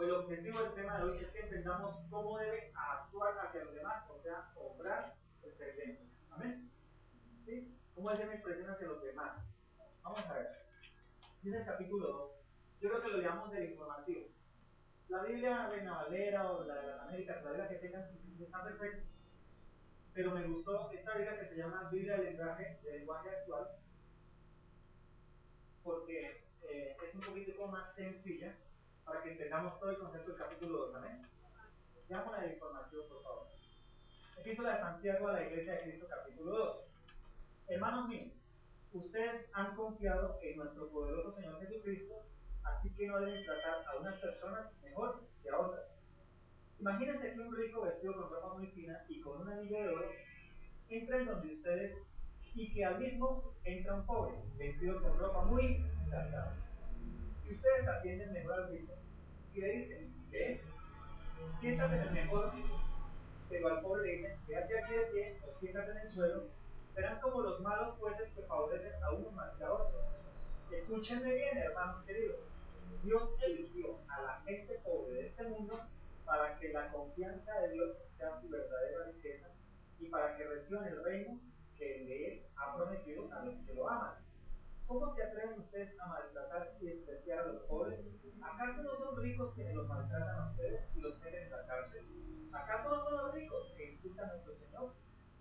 el objetivo del tema de hoy es que entendamos cómo debe actuar hacia los demás, o sea, obrar el creyente. ¿Amén? ¿Sí? ¿Cómo es mi expresión hacia los demás? Vamos a ver. Dice el capítulo 2. Yo creo que lo llamamos del informativo. La Biblia Reina Valera o la de las Américas, la Biblia que tengan, está perfecta. Pero me gustó esta Biblia que se llama Biblia del lenguaje actual, porque es un poquito más sencilla para que entendamos todo el concepto del capítulo 2. ¿Amén? Veamos la información, por favor. Epístola de Santiago a la Iglesia de Cristo, capítulo 2. Hermanos míos, ustedes han confiado en nuestro poderoso Señor Jesucristo, así que no deben tratar a unas personas mejor que a otras. Imagínense que un rico vestido con ropa muy fina y con un anillo de oro entra en donde ustedes y que al mismo entra un pobre vestido con ropa muy gastada. Y ustedes atienden mejor al rico y le dicen, ¿qué? Siéntate en el mejor, pero al pobre le dicen, quédate aquí de pie o siéntate en el suelo. Serán como los malos jueces que favorecen a unos más que a otros. Escúchenme bien, hermanos queridos. Dios eligió a la gente pobre de este mundo para que la confianza de Dios sea su verdadera riqueza y para que reciban el reino que de Él ha prometido a los que lo aman. ¿Cómo se atreven ustedes a maltratar y despreciar a los pobres? ¿Acaso no son ricos quienes los maltratan a ustedes y los meten en la cárcel? ¿Acaso no son los ricos que insultan a nuestro Señor?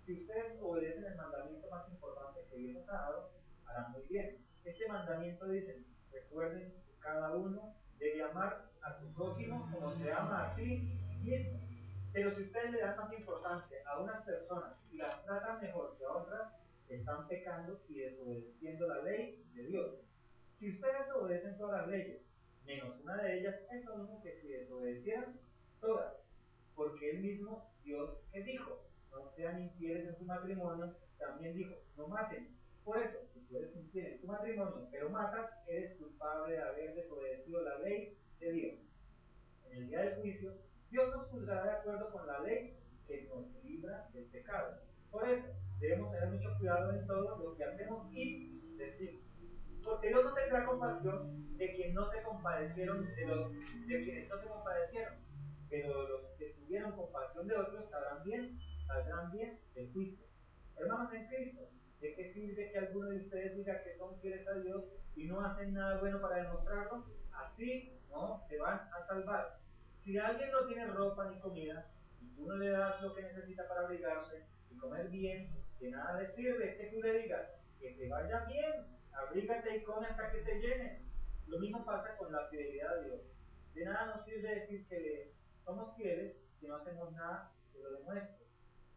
Si ustedes obedecen el mandamiento más importante que Dios nos ha dado, harán muy bien. Este mandamiento dice, recuerden que cada uno debe amar a su prójimo como se ama a sí mismo. Pero si ustedes le dan más importancia a unas personas y las tratan mejor que a otras, están pecando y desobedeciendo la ley de Dios. Si ustedes obedecen todas las leyes, menos una de ellas, es lo mismo que si desobedecieran todas. Porque él mismo, Dios, que dijo, no sean infieles en su matrimonio, también dijo, no maten. Por eso, si tú eres infiel en tu matrimonio, pero matas, eres culpable de haber desobedecido la ley de Dios. En el día del juicio, Dios nos juzgará de acuerdo con la ley que nos libra del pecado. Por eso, debemos tener mucho cuidado en todo lo que hacemos y decimos. Porque Dios no tendrá compasión de quienes no se compadecieron, de quienes no se compadecieron, pero los que tuvieron compasión de otros saldrán bien del juicio. Hermanos en Cristo, ¿de qué sirve que alguno de ustedes diga que son fieles a Dios y no hacen nada bueno para demostrarlo? Así no se van a salvar. Si alguien no tiene ropa ni comida, y tú no le das lo que necesita para abrigarse y comer bien, de nada le sirve que tú le digas que te vaya bien, abrígate y come hasta que te llenen. Lo mismo pasa con la fidelidad a Dios. De nada nos sirve decir que le somos fieles si no hacemos nada que lo demuestre.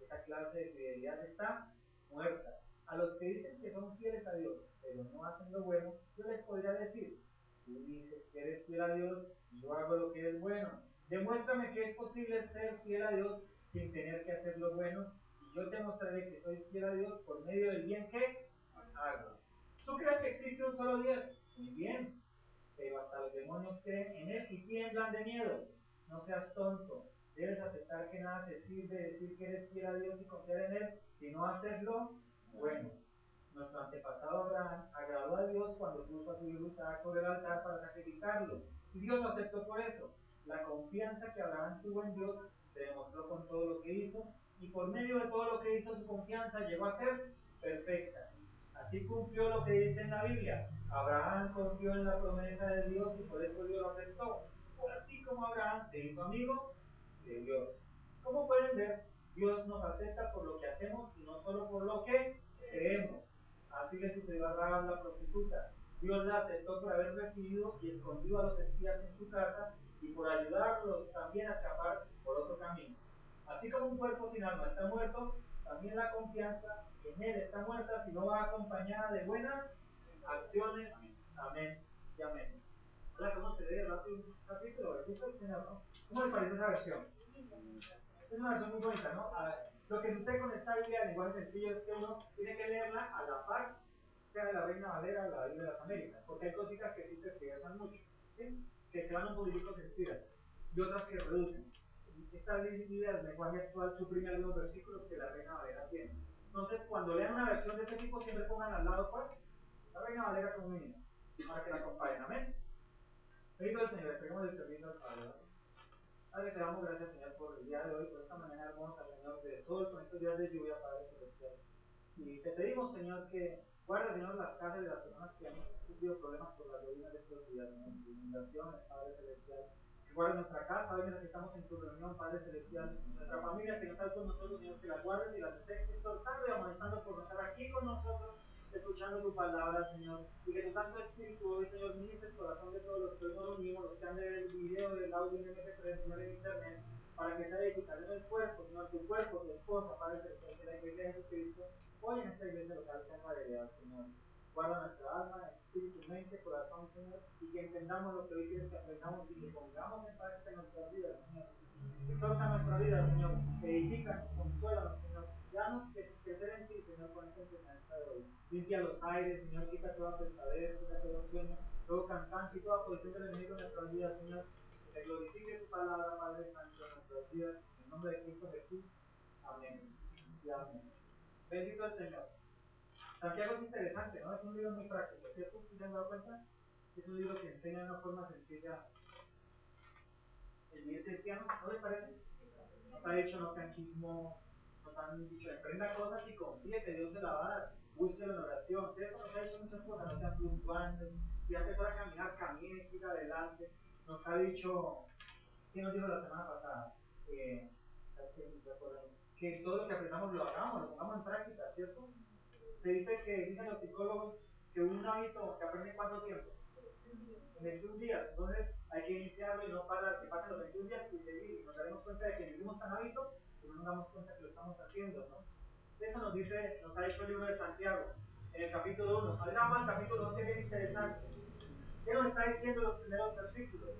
Esa clase de fidelidad está muerta. A los que dicen que son fieles a Dios, pero no hacen lo bueno, yo les podría decir, tú dices que eres fiel a Dios y yo hago lo que es bueno. Demuéstrame que es posible ser fiel a Dios sin tener que hacer lo bueno, y yo te mostraré que soy fiel a Dios por medio del bien que hago. ¿Tú crees que existe un solo Dios? Muy bien, pero hasta los demonios creen en Él y tiemblan de miedo. No seas tonto, debes aceptar que nada te sirve decir que eres fiel a Dios y confiar en Él, sino hacerlo bueno. Nuestro antepasado Abraham agradó a Dios cuando puso a su hijo Isaac sobre el altar para sacrificarlo, y Dios lo aceptó por eso. La confianza que Abraham tuvo en Dios se demostró con todo lo que hizo, y por medio de todo lo que hizo su confianza llegó a ser perfecta. Así cumplió lo que dice en la Biblia. Abraham confió en la promesa de Dios y por eso Dios lo aceptó. Así como Abraham se hizo amigo de Dios. Como pueden ver, Dios nos acepta por lo que hacemos y no solo por lo que creemos. Así le sucedió a Rahab la prostituta. Dios la aceptó por haber recibido y escondido a los espías en su casa y por ayudarlos también a escapar por otro camino. Así como un cuerpo sin alma está muerto, también la confianza en Él está muerta si no va acompañada de buenas acciones. Amén y amén. Hola, ¿cómo se lee rápido un capítulo? ¿Cómo les parece esa versión? Es una versión muy bonita, ¿no? Lo que sucede con esta Biblia de lenguaje sencillo es que uno tiene que leerla a la par, sea de la Reina Valera o la Biblia de las Américas, porque hay cositas que sí se tergiversan mucho, ¿sí? Que se van un poquitico se estiran, y otras que reducen. Esta Biblia del lenguaje actual suprime algunos versículos que la Reina Valera tiene. Entonces, cuando lean una versión de este tipo, siempre pongan al lado, ¿cuál? La Reina Valera como mínimo, para que la comparen, amén. Bendito el Señor, esperemos el servicio al Padre. Padre, te damos gracias, Señor, por el día de hoy, por esta mañana hermosa, Señor, de sol, con estos días de lluvia, Padre Celestial. Y te pedimos, Señor, que guarde, Señor, las casas de las personas que han sufrido problemas por las lluvias de estos días, Señor, inundaciones, Padre Celestial. Que guarde nuestra casa, hoy necesitamos en tu reunión, Padre Celestial, nuestra familia que no está con nosotros, Señor, que la guardes y las estés exhortando y amonestando por estar aquí con nosotros, escuchando tu palabra, Señor, y que tu Santo Espíritu hoy, Señor, ministre el corazón de todos los que hoy nos reunimos, los que han de ver el video, el audio en MP3, Señor, en internet, para que sea edificación del cuerpo, Señor, tu cuerpo, tu esposa, Padre Celestial, de la Iglesia de Jesucristo, hoy en esta iglesia local tenga heredad, Señor. Guarda nuestra alma, espíritu, mente, corazón, Señor, y que entendamos lo que hoy quieres que aprendamos y que pongamos en práctica en nuestras vidas, Señor. Exalta nuestra vida, Señor, edifícanos, consuélanos, Señor. Danos que crecer en ti, Señor, con esta enseñanza de hoy. Limpia los aires, Señor, quita toda pesadez, quita todo sueño, todo cansancio y toda posición del enemigo en nuestras vidas, Señor. Que te glorifique tu palabra, Padre Santo, en nuestras vidas. En el nombre de Cristo Jesús. Amén. Y amén. Bendito el Señor. Santiago es interesante, ¿no? Es un libro muy práctico, ¿cierto? ¿Sí se han dado cuenta? Es un libro que enseña de una forma sencilla el vivir cristiano, ¿no les parece? No te ha dicho, no sean chismos, no te han dicho, emprenda cosas y confíe que Dios te la va a dar, búsquelo en oración, ¿cierto? Nos ha dicho muchas cosas, no sean fluctuantes, si antes para caminar, camine, siga adelante. Nos ha dicho, ¿qué nos dijo la semana pasada? Que todo lo que aprendamos lo hagamos, lo pongamos en práctica, ¿cierto? Se dice que, dicen los psicólogos, que un hábito que aprende ¿cuánto tiempo? En 21 días. Entonces hay que iniciarlo y no parar, que pasen los 21 días y seguir. Y nos daremos cuenta de que vivimos tan hábito que no nos damos cuenta que lo estamos haciendo, ¿no? Eso nos dice, nos ha dicho el libro de Santiago, en el capítulo 1. Adelante al capítulo 2, que es bien interesante. ¿Qué nos está diciendo en los primeros versículos?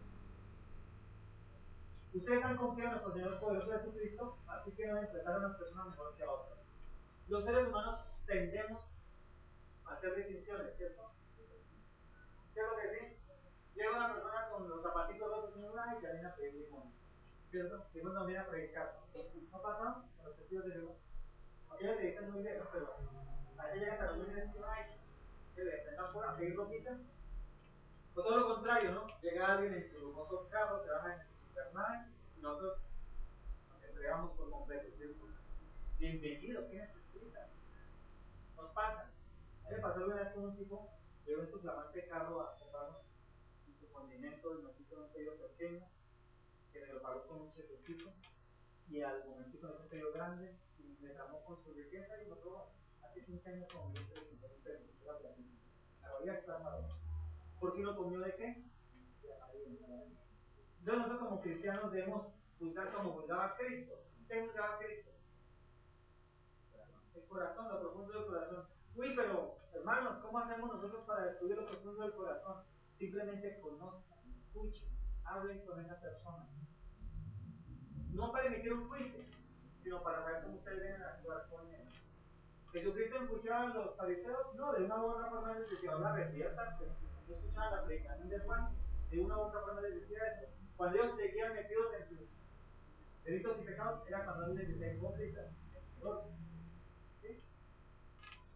Ustedes han confiado en nuestro Señor poderoso Jesucristo, así que no deben tratar a unas personas mejor que a otras. Los seres humanos tendemos a hacer distinciones, ¿cierto? ¿Cierto que sí? Llega una persona con los zapatitos rotos en una y que viene a pedir limón, ¿cierto? Y uno viene a predicar. ¿No pasa? Con los testigos de Jehová. Aquellos que dicen muy bien, pero a veces llegan a los lunes y dicen, ay, que le están por a pedir ropita. O todo lo contrario, ¿no? Llega alguien en su lujoso carro, se baja en su supernave y nosotros nos entregamos por completo, ¿cierto? Bienvenido, ¿qué necesita? Nos pasa. A mí me pasó una vez con un tipo, llegó en su flamante carro a comprarnos su condimento y nos hizo un pedido pequeño, que me lo pagó con un chequecito, y al momentito me hizo un pedido grande, y me tramó con su riqueza y me robó. Hace 15 años con 1.300 pesos, la platino. La había extranjado. ¿Por qué no comió de qué? De amarillo. Entonces nosotros como cristianos debemos juzgar como juzgaba Cristo. ¿Qué juzgaba Cristo? El corazón, lo profundo del corazón. Uy, pero hermanos, ¿cómo hacemos nosotros para descubrir lo profundo del corazón? Simplemente conozcan, escuchen, hablen con esa persona. No para emitir un juicio, sino para saber cómo ustedes deben actuar con él. ¿Jesucristo escuchaba a los fariseos? No, de una u otra forma les decía, ahora reviértanse. No escuchaban la predicación de Juan, de una u otra forma les decía eso. Cuando ellos seguían metidos en sus delitos y pecados, era cuando él les decía hipócritas, mentirosos. ¿Sí?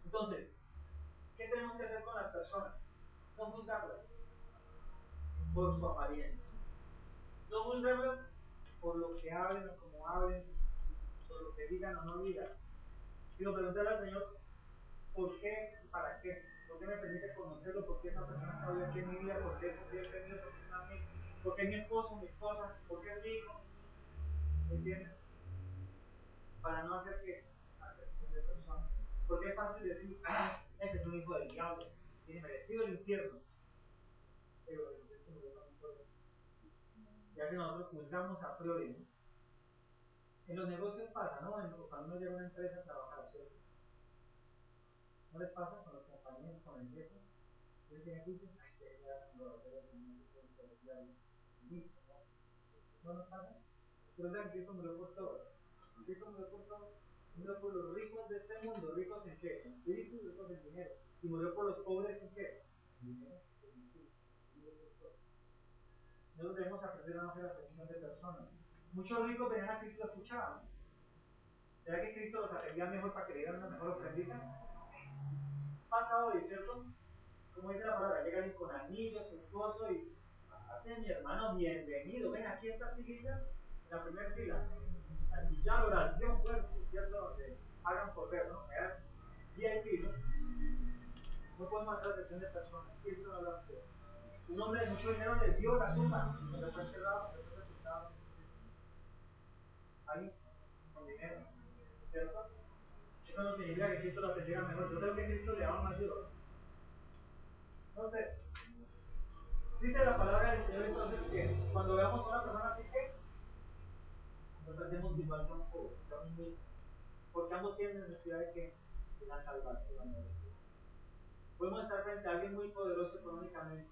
Entonces, ¿qué tenemos que hacer con las personas? No juzgarlas por su apariencia. No juzgarlas por lo que hablen o como hablen, por lo que digan o no digan. Sino preguntarle al Señor, ¿por qué y para qué? ¿Por qué me permite conocerlo? ¿Por qué esa persona está hoy aquí en mi vida? ¿Por qué es cliente mío? ¿Por qué es amigo? ¿Por qué es mi esposo, mi esposa? ¿Por qué es mi hijo? ¿Entiendes? Para no hacer que acepción de personas. Porque es fácil decir, ah, ese es un hijo del diablo, tiene merecido el infierno. Pero Jesucristo murió también por eso. Ya que nosotros juzgamos a priori, ¿no? En los negocios pasa, ¿no? Cuando uno llega a una empresa a trabajar, ¿cierto? ¿No les pasa con los compañeros, con el jefe? ¿Ustedes tienen juicio? Ay, que ya cuando lo veo, listo, ¿no? ¿No nos pasa? Pero vean, Cristo murió por todos. Cristo murió por todos. Murió por los ricos de este mundo. ¿Ricos en qué? En espíritu y ricos en dinero. ¿Y murió por los pobres en qué? En dinero, en espíritu. Nosotros debemos aprender a no hacer acepción de personas. Muchos ricos venían a Cristo y lo escuchaban. ¿Será que Cristo los atendía mejor para que le dieran una mejor ofrendita? Pasa hoy, ¿cierto? Como dice la palabra, llegan con anillos, su esposo y hace mi hermano bienvenido, ven aquí esta sillita, la primera fila, aquí ya la oración fuerte, ¿cierto? Donde hagan por ver, ¿no? VIP, ¿no? No podemos hacer atención de personas, y eso no lo hace. Un hombre de mucho dinero les dio la tumba, donde fue enterrado, donde fue sepultado. Alguien con dinero, ¿cierto? Eso no significa que Cristo lo atendiera mejor. Yo creo que Cristo le daba más ayuda. Entonces, dice la palabra del Señor entonces que cuando veamos a una persona así que nos tratemos igual que un pobre, porque ambos tienen necesidad de que de la salvación. Podemos estar frente a alguien muy poderoso económicamente,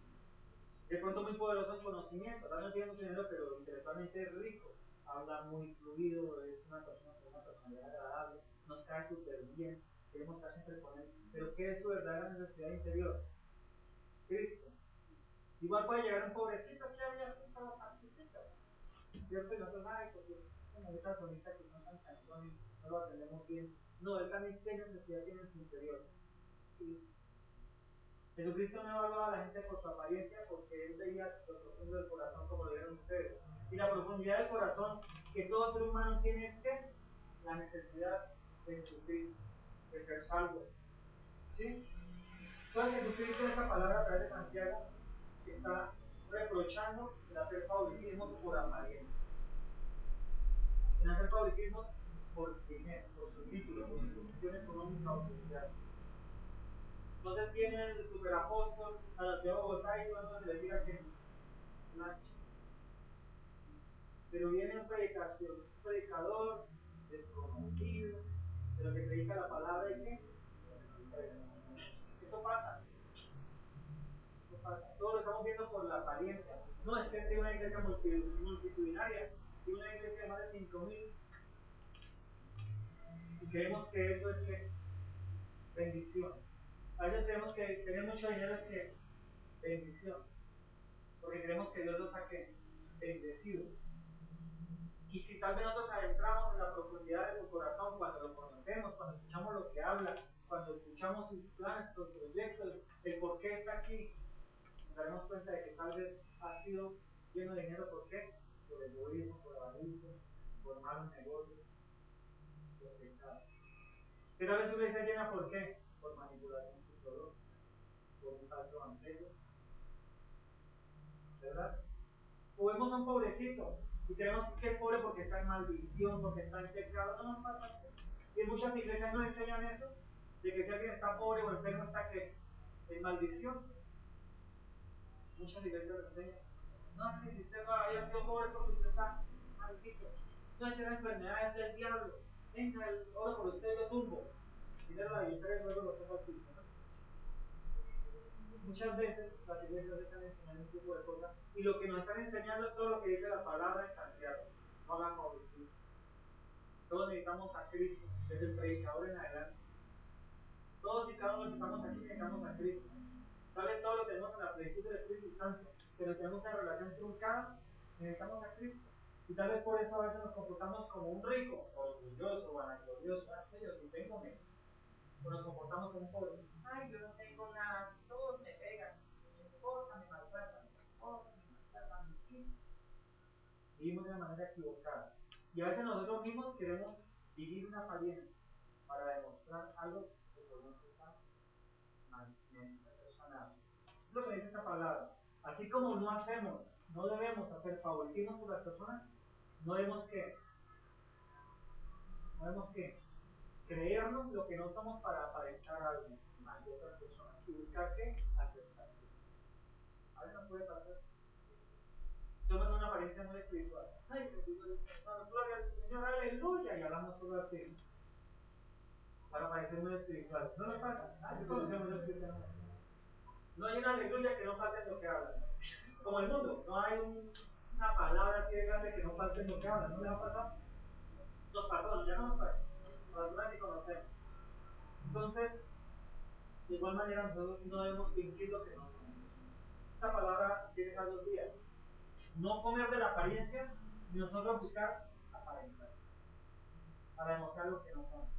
de pronto muy poderoso en conocimiento, tal vez no tiene mucho dinero, pero intelectualmente es rico, habla muy fluido, es una persona con una personalidad agradable, nos cae súper bien, queremos estar siempre con él, pero ¿qué es su verdadera necesidad interior? Cristo. Igual puede llegar un pobrecito que había juntado participa, ¿cierto? Y nosotros, ay, porque como esta sonita que no tan canciones, no lo atendemos bien. No, él también tiene necesidad, tiene en su interior. ¿Sí? Jesucristo no evaluaba a la gente por su apariencia porque él veía lo profundo del corazón como lo vieron ustedes. Y la profundidad del corazón que todo ser humano tiene es que la necesidad de Jesucristo, de ser salvo. ¿Sí? Entonces Jesucristo en esta palabra a través de Santiago está reprochando el hacer favoritismo por apariencia. En hacer favoritismo por dinero, por su título, por su posición económica o social. Entonces viene el superapóstol a la ciudad de Bogotá y cuando se le diga que plancha. Pero viene un predicador desconocido, pero que predica la palabra y que eso pasa. Eso pasa. Todo lo estamos viendo por la apariencia. No es que sea una iglesia multitudinaria, y una iglesia de más de 5.000 y creemos que eso es que bendición. A veces creemos que tener mucho dinero es que bendición, porque creemos que Dios nos ha bendecido. Y si tal vez nosotros adentramos en la profundidad de su corazón, cuando lo conocemos, cuando escuchamos lo que habla, cuando escuchamos sus planes, sus proyectos, el por qué está aquí, nos daremos cuenta de que tal vez ha sido lleno de dinero. ¿Por qué? Por egoísmo, por avaricia, por malos negocios, por pecado. Pero a veces su iglesia llena, ¿por qué? Por manipulación psicológica, por un falso evangelio, ¿verdad? O vemos a un pobrecito y creemos que es pobre porque está en maldición, porque está en pecado. No nos pasa así. Y en muchas iglesias no enseñan eso, de que si alguien está pobre o enfermo está que en maldición. Muchas iglesias lo enseñan. No, es que si usted no haya sido pobre porque usted está maldito. No es que la enfermedad es del diablo. Venga, el oro por usted lo tumbo. Y le la billetera y luego lo pongo al piso, ¿no? Muchas veces las iglesias están enseñando un tipo de cosas y lo que nos están enseñando es todo lo que dice la palabra en Santiago. No hagan favoritismo. Todos necesitamos a Cristo, desde el predicador en adelante. Todos y cada uno que estamos aquí necesitamos a Cristo. Tal vez todos lo tenemos en la plenitud del Espíritu Santo, pero tenemos una relación truncada, necesitamos a Cristo. Y tal vez por eso a veces nos comportamos como un rico, orgulloso, vanaglorioso. Yo sí tengo menos. O nos comportamos como un pobre. Ay, yo no tengo nada, todos me pegan, mi esposa me maltrata, mi esposa me maltrata, mis hijos. Vivimos de una manera equivocada. Y a veces nosotros mismos queremos vivir una apariencia para demostrar algo que por dentro está mal, personal. Es lo que dice esta palabra. Así como no debemos hacer favoritismo por las personas, no debemos que creernos lo que no somos para aparentar algo ante otras personas y buscar que aceptación. A veces nos puede pasar. Toman una apariencia muy espiritual. Ay, gloria al Señor, aleluya, y hablamos todo así. Para parecer muy espiritual. No nos pasa. Ay, conocemos los cristianos. No hay una aleluya que no falte en lo que hablan. Como el mundo, no hay una palabra así de grande que no falte en lo que hablan. ¿No les ha pasado? Nos pasó, ya no nos pasa. Personas que conocemos. Entonces, de igual manera, nosotros no debemos fingir lo que no somos. Esta palabra tiene esas dos vías. No comer de la apariencia, y nosotros buscar aparentar. Para demostrar lo que no somos.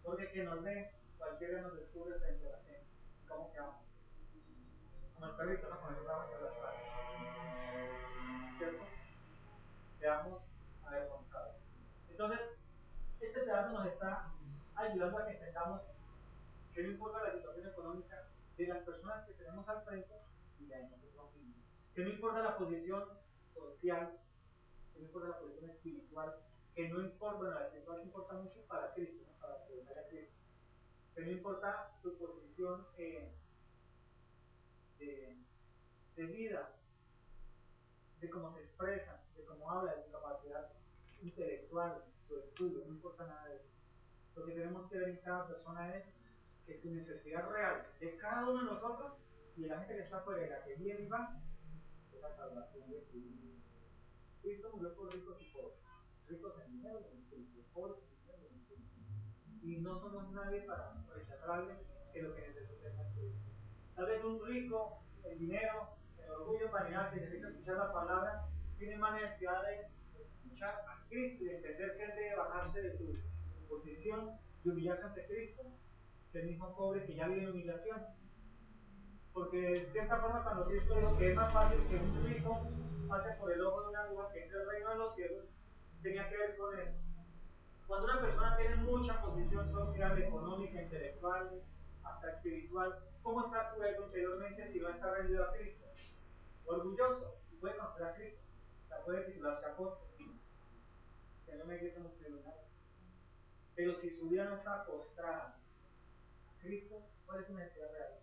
Porque quien nos ve, cualquiera nos descubre frente a la gente. ¿Cómo quedamos? Como el perrito, ¿no? Con el rabo entre las patas. ¿Cierto? Veamos a ayudando a que entendamos que no importa la situación económica de las personas que tenemos al frente y la de nosotros mismos. Que no importa la posición social, que no importa la posición espiritual, que no importa, bueno, la espiritual importa mucho para Cristo, ¿no? Para que vaya Cristo. Que no importa tu posición de vida, de cómo se expresa, de cómo habla, de su capacidad intelectual, su estudio, no importa nada de eso. Lo que tenemos que ver en cada persona es que su necesidad real de cada uno de nosotros y de la gente que está afuera y la que viene y va, es la salvación de Cristo. Cristo murió por ricos y pobres, ricos en dinero y en espíritu, pobres en dinero y en espíritu. Y no somos nadie para rechazarle que lo que necesita es Cristo. Tal vez un rico, el dinero, el orgullo, vanidad, que necesita escuchar la palabra, tiene más necesidad de escuchar a Cristo y entender que él debe bajarse de su posición, de humillarse ante Cristo, que el mismo pobre que ya vive en humillación. Porque de cierta forma, cuando Cristo dijo que es más fácil que un rico pase por el ojo de una aguja que entre el reino de los cielos, tenía que ver con eso. Cuando una persona tiene mucha posición social, económica, intelectual, hasta espiritual, ¿cómo está tu ego interiormente si no está rendido a Cristo? Orgulloso, puede conocer a Cristo, la puede titularse apóstol, que no me grite mucho tribunal. Pero si su vida no está postrada a Cristo, ¿cuál es su necesidad real?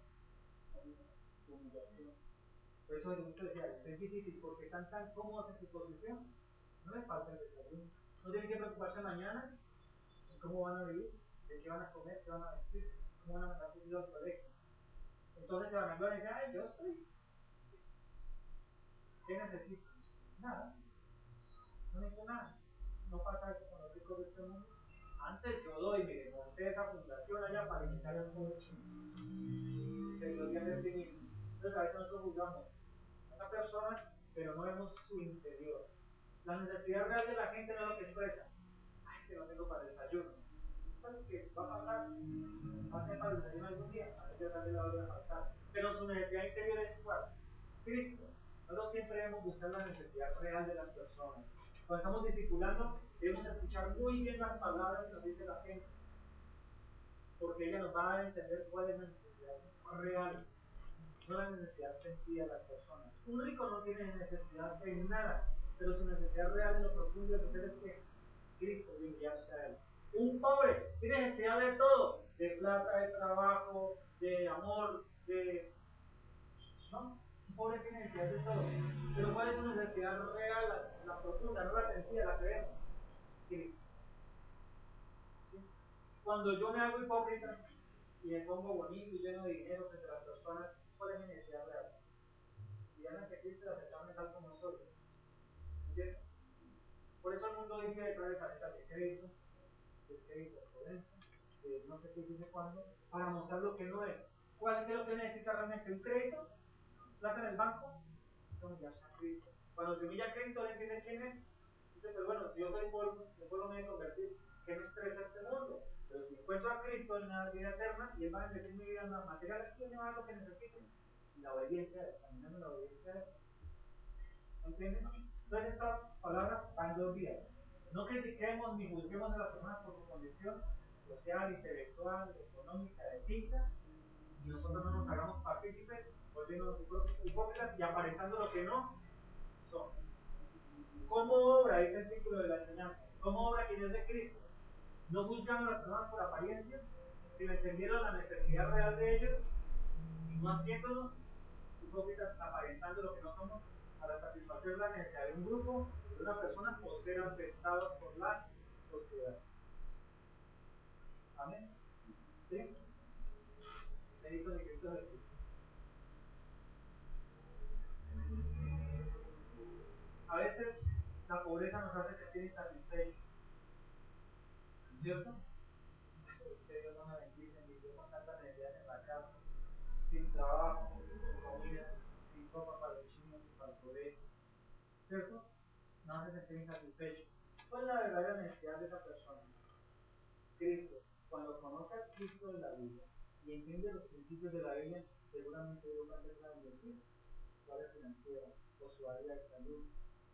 Su humillación. Por eso Jesús decía, es difícil porque están tan cómodos en su posición, no les falta el desayuno. No tienen que preocuparse mañana en cómo van a vivir, de qué van a comer, qué van a vestir, cómo van a mandar sus hijos al colegio. Entonces se van a gloriar y dicen, ay, yo estoy. ¿Qué necesito? Nada. No necesito nada. No pasa eso con los ricos de este mundo. Antes yo doy, mire, monté esa fundación allá para iniciar el pobre chino. Se glorian de sí mismo. Entonces a veces nosotros juzgamos a esa persona, pero no vemos su interior. La necesidad real de la gente no es lo que expresa. Ay, que no tengo para el desayuno. ¿Sabes qué? Va a pasar. Va a ser para el desayuno algún día. A veces también la voy a faltar. Pero su necesidad interior es igual. Cristo. Nosotros siempre debemos buscar la necesidad real de las personas. Cuando estamos discipulando, debemos escuchar muy bien las palabras que nos dice la gente, porque ella nos va a dar a entender cuál es la necesidad real, no la necesidad sentida de las personas. Un rico no tiene necesidad de nada, pero su necesidad real en lo profundo de ser es que Cristo y humillarse a él. Un pobre tiene necesidad de todo, de plata, de trabajo, de amor, de... ¿no? Un pobre tiene necesidad de todo. Pero ¿cuál es su necesidad real, la profunda, no la sencilla, la que vemos? Cristo. ¿Sí? Cuando yo me hago hipócrita y me pongo bonito y lleno de dinero frente a las personas, ¿cuál es mi necesidad real? Y ya no que Cristo aceptarme tal como soy. ¿Entiendes? Por eso el mundo dice detrás de tarjetas de crédito, forense, de no sé qué dice cuándo, para mostrar lo que no es. ¿Cuál es lo que necesita realmente? ¿Un crédito? ¿Plata en el banco? No, ya está Cristo. Cuando se humilla a Cristo, ¿le entiende quién es? Dice, pero bueno, si yo soy polvo, el polvo me debe convertir. ¿Qué me expresa este mundo? Pero si encuentro a Cristo en la vida eterna y Él va a bendecir mi vida en las materiales, ¿quién me va a dar lo que necesite? Y la obediencia a Él, caminando en la obediencia a Él. ¿Entiendes? Entonces estas palabras van dos vías. No critiquemos ni juzguemos a las personas por su condición social, intelectual, económica, de pinta, y nosotros no nos hagamos partícipes, volviéndonos hipócritas y aparentando lo que no son. ¿Cómo obra este artículo de la enseñanza? ¿Cómo obra quien es de Cristo? No juzgando a las personas por apariencia, sino entendiendo la necesidad real de ellos y no haciéndonos hipócritas aparentando lo que no somos para satisfacer la necesidad de un grupo, de una persona o ser afectados por la sociedad. Amén. ¿Sí? Bendito de Cristo Jesús. A veces la pobreza nos hace sentir insatisfechos, ¿cierto? Que Dios no me bendice, ni Dios con tantas necesidades en la casa, sin trabajo, sin comida, sin ropa para los niños y para el colegio, ¿cierto? Nos hace sentir insatisfechos. ¿Cuál es la verdadera necesidad de esa persona? Cristo. Cuando conoce a Cristo de la Biblia y entiende los principios de la Biblia, seguramente Dios va a empezar a bendecir su área financiera, o su área de salud,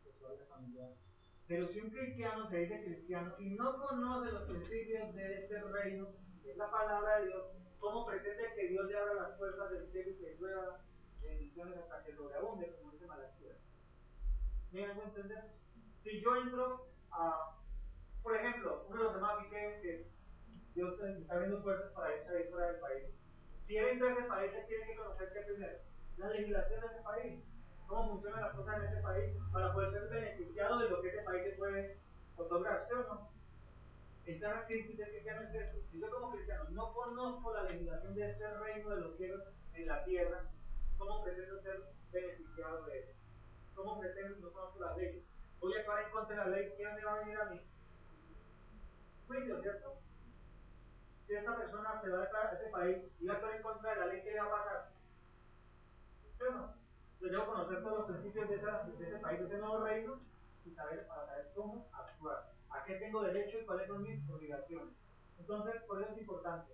o su área familiar. Pero si un cristiano se dice cristiano y no conoce los principios de este reino, es la palabra de Dios, ¿cómo pretende que Dios le abra las puertas del cielo y que llueva bendiciones hasta que sobreabunde, como dice Malaquías? ¿Me hago entender? Si yo entro a, por ejemplo, uno de los temas que Dios está abriendo puertas para irse ahí fuera del país. Si él entra a ese país, él tiene que conocer qué primero, la legislación de ese país, cómo funcionan las cosas en ese país, para poder ser beneficiado de lo que ese país te puede otorgar, ¿sí o no? Esta crisis de cristiano es esto. Si yo como cristiano no conozco la legislación de este reino de los cielos en la tierra, ¿cómo pretendo ser beneficiado de eso? ¿Cómo pretendo si no conozco las leyes? Voy a actuar en contra de la ley, ¿qué me va a venir a mí? Juicio, ¿cierto? Si esta persona se va a ese país y va a actuar en contra de la ley, ¿qué le va a pasar? ¿Sí o no? Yo debo conocer todos los principios de ese país, de ese nuevo reino, y saber, para saber cómo actuar, a qué tengo derecho y cuáles son mis obligaciones. Entonces, por eso es importante.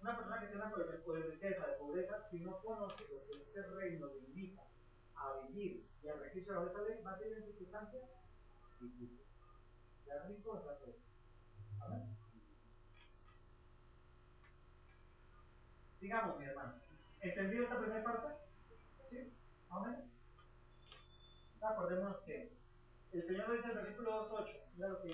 Una persona que tenga riqueza, de pobreza, si no conoce lo que este reino le invita a vivir y a regirse bajo esa ley, va a tener circunstancias difíciles. Ya rico está todo. ¿Amén? Digamos, mi hermano, ¿entendido esta primera parte? ¿Sí? ¿Amén? Acordémonos que el Señor dice en el versículo 2.8, mira lo que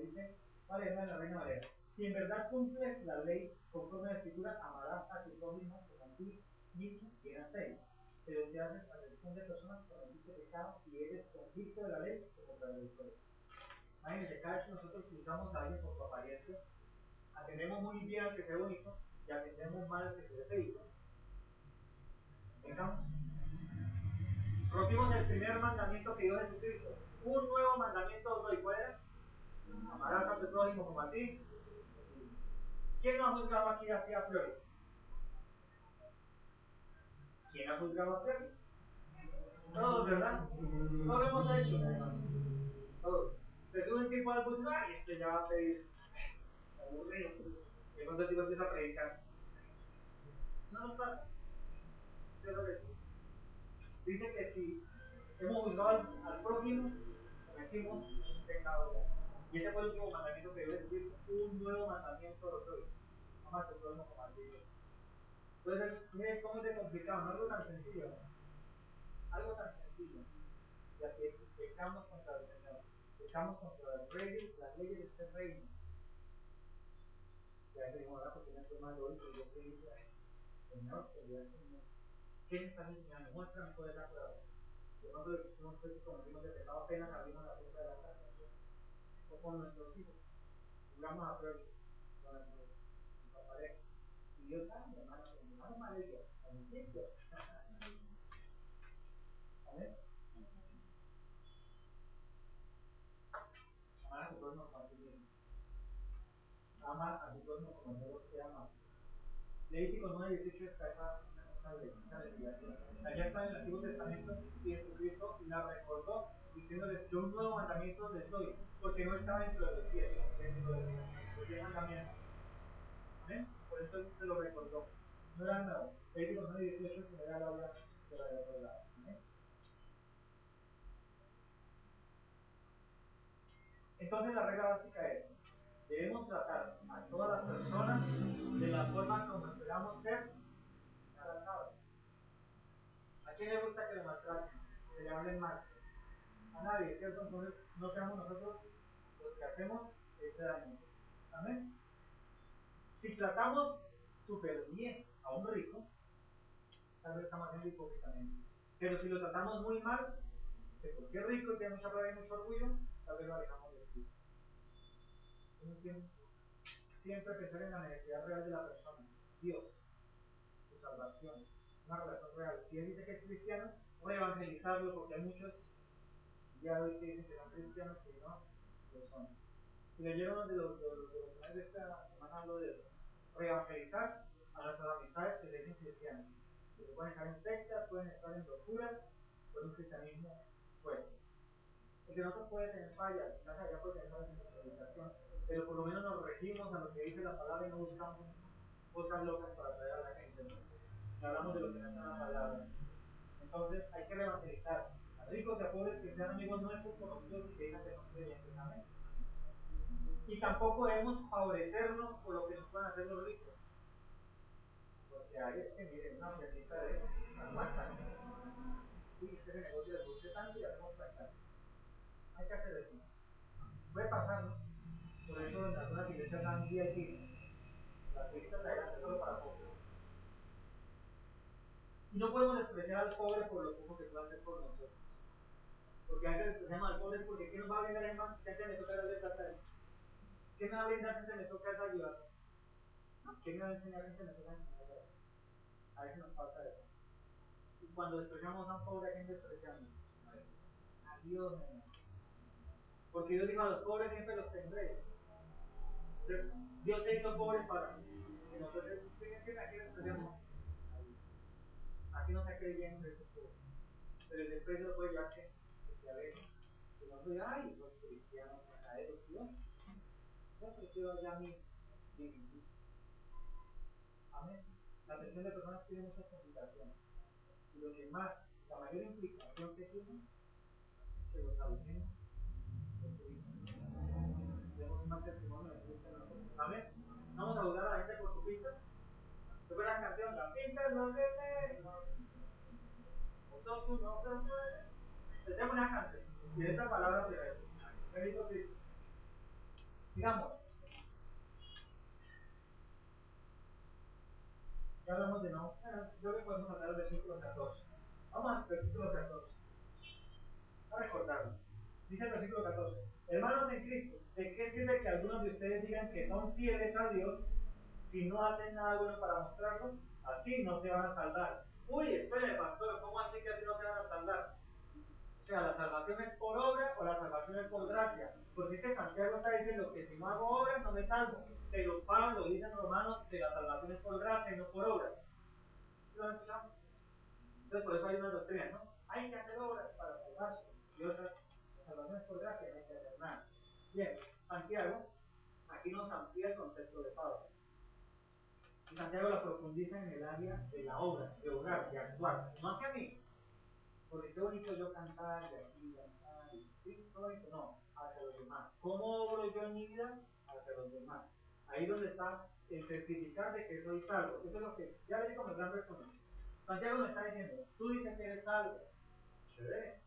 dice, vale, en la Reina Valera. Si en verdad cumples la ley conforme a la Escritura, amarás a tu prójimo como a ti mismo y en aceite. Pero si haces acepción de personas, cometiste pecado y eres convicto de la ley como transgresor. Imagínense, cada vez que nosotros juzgamos a alguien por su apariencia, atendemos muy bien al que se ve bonito y atendemos mal al que se ve feito. ¿Entendamos? Rompimos el primer mandamiento que dio Jesucristo. Un nuevo mandamiento os doy. ¿Cuál era? Amarás a tu prójimo como a ti. ¿Quién no ha juzgado aquí a priori? ¿Quién ha juzgado a priori? Todos, ¿verdad? Todos lo hemos hecho. Todos. Se sube un tipo al bus y este ya va a pedir. Aburrido. Y cuando el tipo empieza a predicar. No nos pasa. Dice que si hemos juzgado al prójimo, cometimos un pecado ya. Y ese fue el último mandamiento que debe decir, un nuevo mandamiento lo doy. Ama a tu prójimo como a ti mismo. Entonces, mire cómo es de complicado, no algo tan sencillo, ¿no? Algo tan sencillo. Ya que pecamos contra el Señor, pecamos contra las leyes de este reino. Ya que digo, ahora porque me estoy mal hoy, pues yo te digo, Señor, te voy a Señor. ¿Qué me estás enseñando? Muéstrame cuál es la prueba. Yo no sé si cometimos el pecado apenas abrimos la puerta de la casa. O con nuestros hijos. Jugamos a prueba con nuestra pareja. Y Dios sabe, mi hermano maligno, con el tiempo. ¿Amén? Amar a tu prójimo como a ti mismo. Ama a tu prójimo como Dios te ama. Levítico 9:18 está esa legislación. Allá está en el Antiguo Testamento y Jesucristo la recordó diciéndoles: yo un nuevo mandamiento les doy, porque no está dentro de los 10, dentro de los 10 mandamientos. ¿Amén? Por eso se lo recordó. No era nuevo. Levítico 9:18 se era la obra de la recordada. ¿Amén? Entonces la regla básica es: debemos tratar a todas las personas de la forma como esperamos ser tratados. ¿A quién le gusta que lo maltraten? Que le hablen mal. A nadie, ¿cierto? Entonces no seamos nosotros los que hacemos ese daño. ¿Amén? Si tratamos súper bien a un rico, tal vez estamos haciendo hipócritamente. Pero si lo tratamos muy mal, que porque es rico y tiene mucha rabia y mucho orgullo, tal vez lo alejamos de Cristo. Siempre pensar en la necesidad real de la persona, Dios, su salvación, una relación real. Si él dice que es cristiano, no evangelizarlo, porque hay muchos ya hoy que dicen que son cristianos que no lo son. Si leyeron de los de esta semana, hablo de eso. Reevangelizar a nuestras amistades que se dicen cristianos. Que pueden estar en sectas, pueden estar en locuras, por un cristianismo fuerte. Porque nosotros puede tener fallas, quizás allá puede tener fallas en nuestra educación, pero por lo menos nos regimos a lo que dice la palabra y no buscamos cosas locas para traer a la gente, ¿no? Y hablamos de lo que nos da la palabra. Entonces hay que evangelizar a ricos y a pobres que sean amigos nuestros, conocidos y que digan que son creyentes. Amén. Y tampoco debemos favorecernos por lo que nos puedan hacer los ricos. Porque hay es que, miren, una fiestita de eso, aguantan. Uy, este negocio le guste tanto y hacemos cuenta. Hay que hacer eso. Puede pasar, ¿no? Por eso en algunas iglesias dan VIP. Las fiestas adelante solo para pobres. Y no podemos despreciar al pobre por lo poco que pueda hacer por nosotros. Porque a veces despreciamos al pobre porque ¿qué nos va a brindar en más? ¿Qué me toca darle plata a él? ¿Qué me va a brindar si se me toca esa ayuda? ¿Qué me va a enseñar si se me toca ayudar? A veces nos falta eso. Y cuando despreciamos a un pobre, ¿a quién despreciamos? A Dios, hermano. Porque Dios dijo a los pobres siempre los tendré. Dios te hizo pobre para que nosotros, aquí despreciamos. Aquí no se creyendo esos pobres. Pero el desprecio puede llevar que se aleja. Y no soy, ay, los cristianos, a ellos, Dios. Yo prefiero ya mi divinidad. Amén. La atención de personas tiene muchas complicaciones. Y lo que más, la mayor implicación que tiene, es que los alimentos de Cristo. Tenemos un mal testimonio de Cristo en nosotros. Amén. Vamos a juzgar a la gente por su pinta. ¿Se fue la canción? La pinta no se ve. Otros no se puede. Se llama una canción. Y esta palabra se ve. Cristo Cristo. Digamos, ya hablamos de no. Yo creo que podemos hablar del versículo 14. Vamos al versículo 14. A recordarlo. Dice el versículo 14. Hermanos en Cristo, ¿de qué sirve que algunos de ustedes digan que son fieles a Dios si no hacen nada bueno para mostrarlo? Así no se van a salvar. Uy, espere, pastor, ¿cómo así que así no se van a salvar? O sea, ¿la salvación es por obra o la salvación es por gracia? Porque este Santiago está diciendo que si no hago obras no me salvo. Pero Pablo dice en Romanos que la salvación es por gracia y no por obra. ¿Sí lo escuchamos? Entonces por eso hay una doctrina, ¿no? Hay que hacer obras para salvarse. Y otras, la salvación es por gracia, no hay que hacer nada. Bien, Santiago, aquí nos amplía el concepto de Pablo. Y Santiago lo profundiza en el área de la obra, de obrar, de actuar. No hacia mí, porque qué bonito yo cantar, de aquí, de acá, sí, todo bonito, no, hacia los demás. ¿Cómo obro yo en mi vida? Hacia los demás. Ahí es donde está el certificar de que soy salvo. Eso es lo que ya le digo como el gran resumen. Santiago me está diciendo, tú dices que eres salvo, chévere,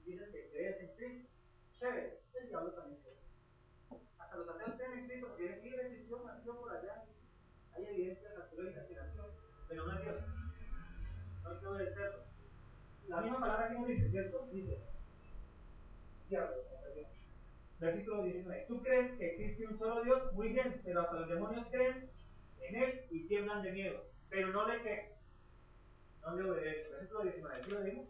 dices que crees en Cristo, chévere, el diablo también cree. Hasta los ateos creen en Cristo porque dicen, mira, Cristo nació por allá, hay evidencias arqueológicas que nació, pero no es Dios, no hay que obedecerlo. La misma palabra que nos dice, ¿cierto? Dice, diablo, versículo 19, tú crees que existe un solo Dios, muy bien, pero hasta los demonios creen en él y tiemblan de miedo, pero no le que, no le obedecen. Versículo 19, ¿sí lo digo?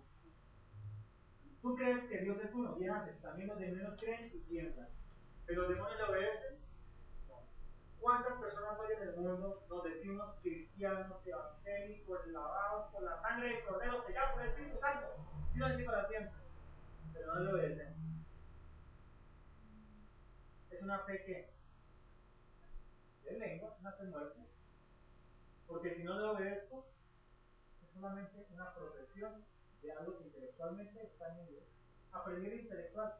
Tú crees que Dios es uno, bien haces, también los demonios creen y tiemblan, pero los demonios le obedecen. ¿Cuántas personas hoy en el mundo nos decimos cristianos, evangélicos, lavados por la sangre del Cordero, sellados por el Espíritu Santo? Y no decir para siempre, pero no le obedecen. Es una fe que de lengua, una fe muerta. Porque si no le obedezco, es solamente una profesión de algo que intelectualmente está en mi vida. Aprender intelectual,